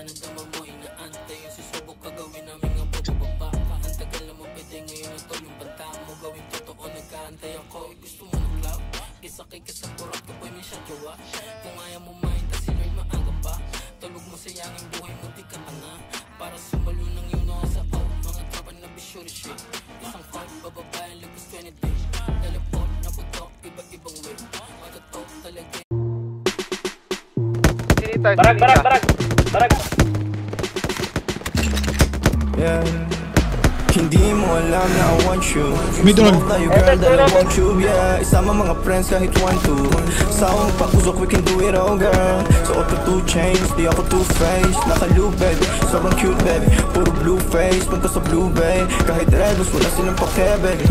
Nandama mo inaantay yung susubok ka gawin namin nga bababa ka. Ang tagal na mo pwede ngayon ito yung banta mo gawin totoo. Nagkaantay ako, gusto mo ng love. Gisakay ka sa kurap ka boy, may siya jowa. Kung ayaw mo mahinta si Lord maaga pa. Tulog mo sayangin buhay mo di ka na. Para sumalo ng yun ako sa out. Mga tropa na bisyo shit. Isang fight, bababae, lagos 20 days. Teleport, naputok, iba't ibang way. Matatok talaga. Barag. Yeah. Hindi mo alam na I want you. Middle. Smoke tayo girl, that I want you. Yeah, isama mga friends kahit 1-2. Sa akong pakusok, we can do it all girl. So auto 2 chains, di ako two-faced. Naka-loop baby, sobrang cute baby. Puro blue face, punta sa blue bay. Kahit red, mas wala silang pake baby.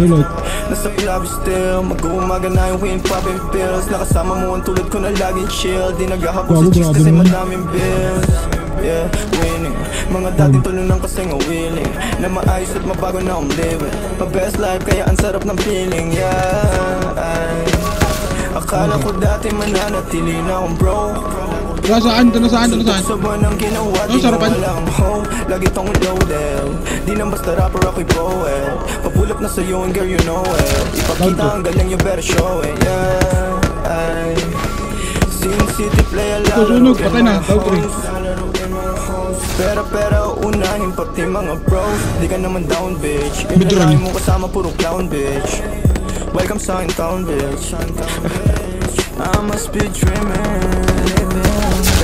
Nasa club still, mag-uumaga na yung wind popping pills. Nakasama mo ang tulad ko na laging chill. Di naghahabol sa chicks kasi madaming bills. Yeah, winning. Mga dating tulunang kasing willing na maayos at mabago na akong living. My best life kaya ang sarap ng feeling. Yeah, ay akala ko dati mananatili na akong bro. Nasaan? Sa buwan ng ginawa, di na wala akong home. Lagi tong loaded. Di nang basta rapper ako'y poet. Papulap na sa'yo and girl you know it. Ipakita ang galing you better show it. Yeah, ay Sin City play a lot of patay na, pero unahin pati mga bros. Di ka naman down bitch. Inalahin mo kasama puro clown bitch. Welcome sa in town bitch. I must be dreaming.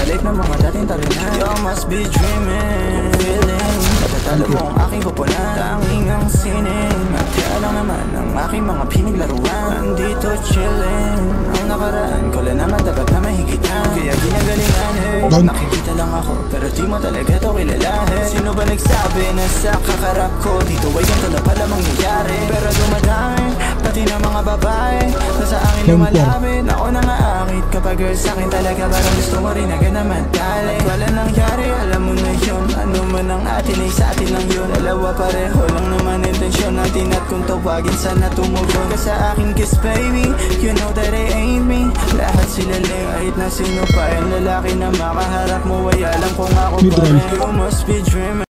Dalit na mga dating talunan. You must be dreaming. Feeling natatalo mo ang aking kupunan. Tanging ang sining at kaya lang naman ang aking mga pinaglaruan. Andito chilling. Ang nakaraan ko lang naman dapat na mahigitan. Kaya ginagalingan nakikita lang ako pero di mo talaga to kilalahin. Sino ba nagsabi na sa kakarap ko dito ay ganito na pala mangyayari? Pero dumadami pati na mga babae na sa akin lumalapit. Ako na nga akit kapag girl sa'kin talaga parang gusto mo rin agad na madali. Wala nangyari alam mo na yun. Ano man ang atin ay sa atin lang yun. Dalawa pareho lang naman intensyon natin at kung tawagin sana tumugon ka sa akin kiss baby. You know that it ain't me. Lahat sila lang kahit na sino pa yung lalaki na makaharap mo ay alam kung ako pa rin. You must be dreaming.